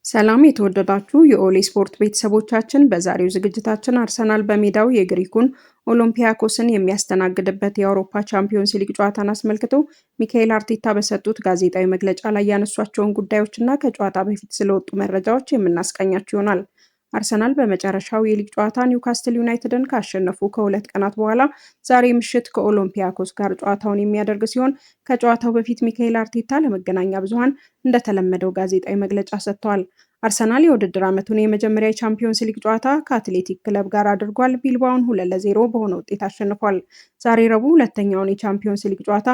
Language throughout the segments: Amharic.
ሰላም የተወደዳችሁ የኦሌ ስፖርት ቤተሰቦቻችን፣ በዛሬው ዝግጅታችን አርሰናል በሜዳው የግሪኩን ኦሎምፒያኮስን የሚያስተናግድበት የአውሮፓ ቻምፒዮንስ ሊግ ጨዋታን አስመልክቶ ሚካኤል አርቴታ በሰጡት ጋዜጣዊ መግለጫ ላይ ያነሷቸውን ጉዳዮችና ከጨዋታ በፊት ስለወጡ መረጃዎች የምናስቃኛችሁ ይሆናል። አርሰናል በመጨረሻው የሊግ ጨዋታ ኒውካስትል ዩናይትድን ካሸነፉ ከሁለት ቀናት በኋላ ዛሬ ምሽት ከኦሎምፒያኮስ ጋር ጨዋታውን የሚያደርግ ሲሆን ከጨዋታው በፊት ሚካኤል አርቴታ ለመገናኛ ብዙሃን እንደተለመደው ጋዜጣዊ መግለጫ ሰጥተዋል። አርሰናል የውድድር ዓመቱን የመጀመሪያ የቻምፒዮንስ ሊግ ጨዋታ ከአትሌቲክ ክለብ ጋር አድርጓል። ቢልባውን 2-0 በሆነ ውጤት አሸንፏል። ዛሬ ረቡዕ ሁለተኛውን የቻምፒዮንስ ሊግ ጨዋታ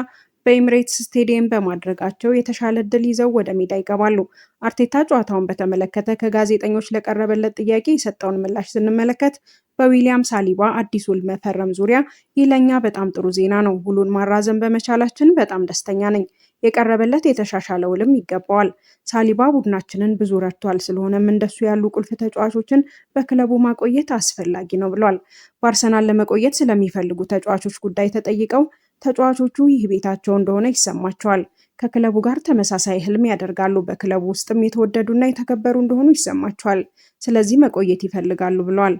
በኤምሬትስ ስቴዲየም በማድረጋቸው የተሻለ እድል ይዘው ወደ ሜዳ ይገባሉ። አርቴታ ጨዋታውን በተመለከተ ከጋዜጠኞች ለቀረበለት ጥያቄ የሰጠውን ምላሽ ስንመለከት በዊሊያም ሳሊባ አዲስ ውል መፈረም ዙሪያ ይህ ለኛ በጣም ጥሩ ዜና ነው። ውሉን ማራዘም በመቻላችን በጣም ደስተኛ ነኝ። የቀረበለት የተሻሻለ ውልም ይገባዋል። ሳሊባ ቡድናችንን ብዙ ረድቷል። ስለሆነም እንደሱ ያሉ ቁልፍ ተጫዋቾችን በክለቡ ማቆየት አስፈላጊ ነው ብሏል። በአርሰናል ለመቆየት ስለሚፈልጉ ተጫዋቾች ጉዳይ ተጠይቀው ተጫዋቾቹ ይህ ቤታቸው እንደሆነ ይሰማቸዋል። ከክለቡ ጋር ተመሳሳይ ህልም ያደርጋሉ። በክለቡ ውስጥም የተወደዱና የተከበሩ እንደሆኑ ይሰማቸዋል። ስለዚህ መቆየት ይፈልጋሉ ብለዋል።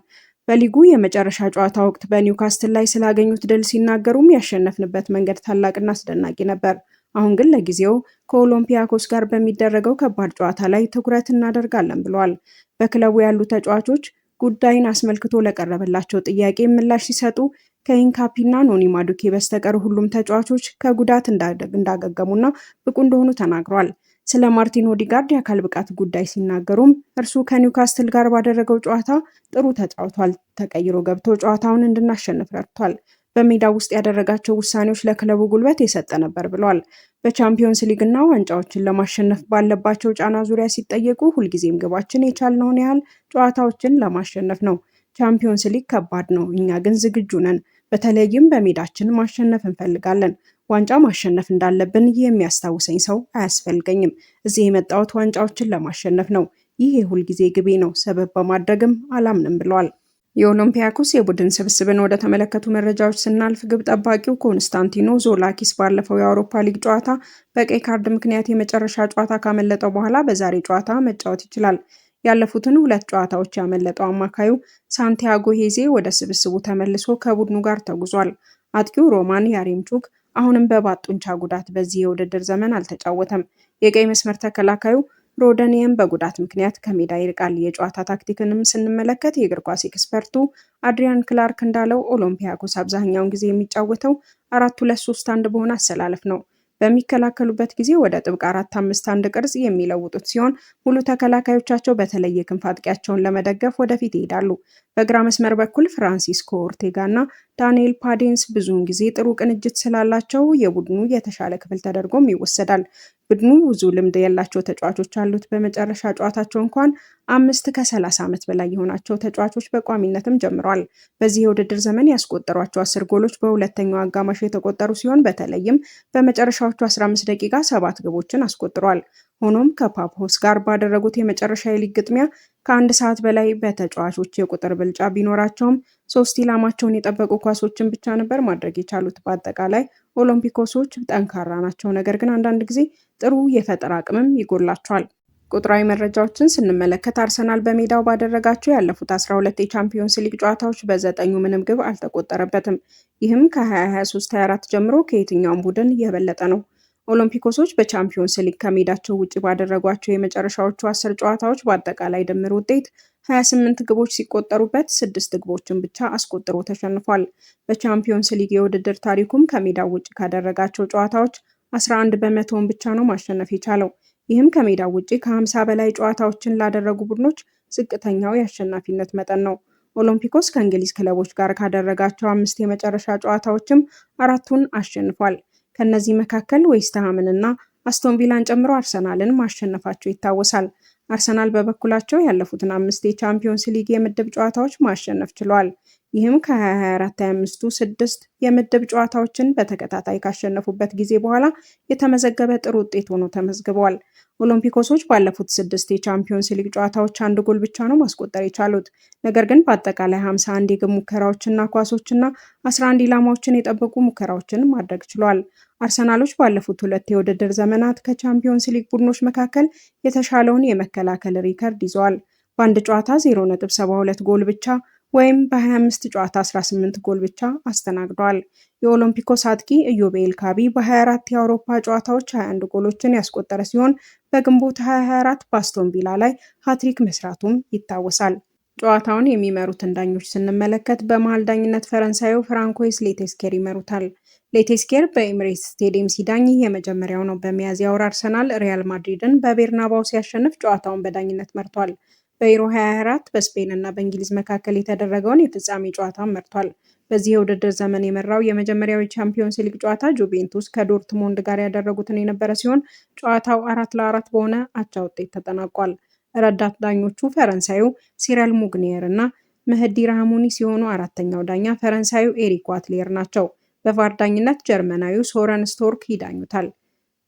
በሊጉ የመጨረሻ ጨዋታ ወቅት በኒውካስትል ላይ ስላገኙት ድል ሲናገሩም ያሸነፍንበት መንገድ ታላቅና አስደናቂ ነበር። አሁን ግን ለጊዜው ከኦሎምፒያኮስ ጋር በሚደረገው ከባድ ጨዋታ ላይ ትኩረት እናደርጋለን ብለዋል። በክለቡ ያሉ ተጫዋቾች ጉዳይን አስመልክቶ ለቀረበላቸው ጥያቄ ምላሽ ሲሰጡ ከኢንካፒና ኖኒ ማዱኬ በስተቀር ሁሉም ተጫዋቾች ከጉዳት እንዳገገሙና ብቁ እንደሆኑ ተናግሯል። ስለ ማርቲን ኦዲጋርድ የአካል ብቃት ጉዳይ ሲናገሩም እርሱ ከኒውካስትል ጋር ባደረገው ጨዋታ ጥሩ ተጫውቷል። ተቀይሮ ገብቶ ጨዋታውን እንድናሸንፍ ረድቷል። በሜዳ ውስጥ ያደረጋቸው ውሳኔዎች ለክለቡ ጉልበት የሰጠ ነበር ብለዋል። በቻምፒዮንስ ሊግና ዋንጫዎችን ለማሸነፍ ባለባቸው ጫና ዙሪያ ሲጠየቁ ሁልጊዜም ግባችን የቻልነውን ያህል ጨዋታዎችን ለማሸነፍ ነው። ቻምፒዮንስ ሊግ ከባድ ነው፣ እኛ ግን ዝግጁ ነን። በተለይም በሜዳችን ማሸነፍ እንፈልጋለን። ዋንጫ ማሸነፍ እንዳለብን የሚያስታውሰኝ ሰው አያስፈልገኝም። እዚህ የመጣሁት ዋንጫዎችን ለማሸነፍ ነው። ይህ የሁልጊዜ ግቤ ነው። ሰበብ በማድረግም አላምንም ብለዋል። የኦሎምፒያኮስ የቡድን ስብስብን ወደ ተመለከቱ መረጃዎች ስናልፍ ግብ ጠባቂው ኮንስታንቲኖ ዞላኪስ ባለፈው የአውሮፓ ሊግ ጨዋታ በቀይ ካርድ ምክንያት የመጨረሻ ጨዋታ ካመለጠው በኋላ በዛሬ ጨዋታ መጫወት ይችላል። ያለፉትን ሁለት ጨዋታዎች ያመለጠው አማካዩ ሳንቲያጎ ሄዜ ወደ ስብስቡ ተመልሶ ከቡድኑ ጋር ተጉዟል። አጥቂው ሮማን ያሬምቹክ አሁንም በባት ጡንቻ ጉዳት በዚህ የውድድር ዘመን አልተጫወተም። የቀይ መስመር ተከላካዩ ሮደኒየም በጉዳት ምክንያት ከሜዳ ይርቃል። የጨዋታ ታክቲክንም ስንመለከት የእግር ኳስ ኤክስፐርቱ አድሪያን ክላርክ እንዳለው ኦሎምፒያኮስ አብዛኛውን ጊዜ የሚጫወተው 4-2-3-1 በሆነ አሰላለፍ ነው። በሚከላከሉበት ጊዜ ወደ ጥብቅ 4-5-1 ቅርጽ የሚለውጡት ሲሆን ሙሉ ተከላካዮቻቸው በተለይ የክንፍ አጥቂያቸውን ለመደገፍ ወደፊት ይሄዳሉ። በግራ መስመር በኩል ፍራንሲስኮ ኦርቴጋ እና ዳንኤል ፓዴንስ ብዙውን ጊዜ ጥሩ ቅንጅት ስላላቸው የቡድኑ የተሻለ ክፍል ተደርጎም ይወሰዳል። ቡድኑ ብዙ ልምድ ያላቸው ተጫዋቾች አሉት። በመጨረሻ ጨዋታቸው እንኳን 5 ከ30 ዓመት በላይ የሆናቸው ተጫዋቾች በቋሚነትም ጀምረዋል። በዚህ የውድድር ዘመን ያስቆጠሯቸው 10 ጎሎች በሁለተኛው አጋማሽ የተቆጠሩ ሲሆን በተለይም በመጨረሻዎቹ 15 ደቂቃ 7 ግቦችን አስቆጥሯል። ሆኖም ከፓፖስ ጋር ባደረጉት የመጨረሻ የሊግ ግጥሚያ ከአንድ ሰዓት በላይ በተጫዋቾች የቁጥር ብልጫ ቢኖራቸውም 3 ኢላማቸውን የጠበቁ ኳሶችን ብቻ ነበር ማድረግ የቻሉት። በአጠቃላይ ኦሎምፒኮሶች ጠንካራ ናቸው፣ ነገር ግን አንዳንድ ጊዜ ጥሩ የፈጠራ አቅምም ይጎላቸዋል። ቁጥራዊ መረጃዎችን ስንመለከት አርሰናል በሜዳው ባደረጋቸው ያለፉት 12 የቻምፒዮንስ ሊግ ጨዋታዎች በ9ኙ ምንም ግብ አልተቆጠረበትም። ይህም ከ2023-24 ጀምሮ ከየትኛውም ቡድን የበለጠ ነው። ኦሎምፒኮሶች በቻምፒዮንስ ሊግ ከሜዳቸው ውጭ ባደረጓቸው የመጨረሻዎቹ 10 ጨዋታዎች በአጠቃላይ ድምር ውጤት 28 ግቦች ሲቆጠሩበት 6 ግቦችን ብቻ አስቆጥሮ ተሸንፏል። በቻምፒዮንስ ሊግ የውድድር ታሪኩም ከሜዳው ውጭ ካደረጋቸው ጨዋታዎች 11 በመቶውን ብቻ ነው ማሸነፍ የቻለው። ይህም ከሜዳው ውጭ ከ50 በላይ ጨዋታዎችን ላደረጉ ቡድኖች ዝቅተኛው የአሸናፊነት መጠን ነው። ኦሎምፒኮስ ከእንግሊዝ ክለቦች ጋር ካደረጋቸው 5 የመጨረሻ ጨዋታዎችም 4ቱን አሸንፏል። ከነዚህ መካከል ዌስትሃምን እና አስቶን ቪላን ጨምሮ አርሰናልን ማሸነፋቸው ይታወሳል። አርሰናል በበኩላቸው ያለፉትን 5 የቻምፒዮንስ ሊግ የምድብ ጨዋታዎች ማሸነፍ ችሏል። ይህም ከ2024/25ቱ 6 የምድብ ጨዋታዎችን በተከታታይ ካሸነፉበት ጊዜ በኋላ የተመዘገበ ጥሩ ውጤት ሆኖ ተመዝግቧል። ኦሎምፒኮሶች ባለፉት 6 የቻምፒዮንስ ሊግ ጨዋታዎች አንድ ጎል ብቻ ነው ማስቆጠር የቻሉት። ነገር ግን በአጠቃላይ 51 የግብ ሙከራዎችና ኳሶችና 11 ኢላማዎችን የጠበቁ ሙከራዎችን ማድረግ ችሏል። አርሰናሎች ባለፉት 2 የውድድር ዘመናት ከቻምፒዮንስ ሊግ ቡድኖች መካከል የተሻለውን የመከላከል ሪከርድ ይዘዋል። በአንድ ጨዋታ 0.72 ጎል ብቻ ወይም በ25 ጨዋታ 18 ጎል ብቻ አስተናግደዋል። የኦሎምፒኮስ አጥቂ ኢዮቤ ኤልካቢ በ24 የአውሮፓ ጨዋታዎች 21 ጎሎችን ያስቆጠረ ሲሆን በግንቦት 2024 በአስቶን ቪላ ላይ ሃትሪክ መስራቱም ይታወሳል። ጨዋታውን የሚመሩትን ዳኞች ስንመለከት በመሃል ዳኝነት ፈረንሳዩ ፍራንኮይስ ሌቴስኬር ይመሩታል። ሌቴስኬር በኤሚሬትስ ስቴዲየም ሲዳኝ ይህ የመጀመሪያው ነው። በሚያዝያ ወር አርሰናል ሪያል ማድሪድን በቤርናባው ሲያሸንፍ ጨዋታውን በዳኝነት መርቷል። በዩሮ 2024 በስፔን እና በእንግሊዝ መካከል የተደረገውን የፍጻሜ ጨዋታ መርቷል። በዚህ የውድድር ዘመን የመራው የመጀመሪያው የቻምፒዮንስ ሊግ ጨዋታ ጁቬንቱስ ከዶርትሞንድ ጋር ያደረጉትን የነበረ ሲሆን ጨዋታው 4-4 በሆነ አቻ ውጤት ተጠናቋል። ረዳት ዳኞቹ ፈረንሳዩ ሲረል ሙግኒየር እና መህዲ ራህሙኒ ሲሆኑ አራተኛው ዳኛ ፈረንሳዩ ኤሪክ ዋትሊየር ናቸው። በቫር ዳኝነት ጀርመናዊው ሶረን ስቶርክ ይዳኙታል።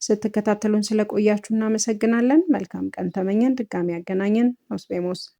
ስትከታተሉን ስለቆያችሁ እናመሰግናለን። መልካም ቀን ተመኘን። ድጋሚ ያገናኘን ኖስቤሞስ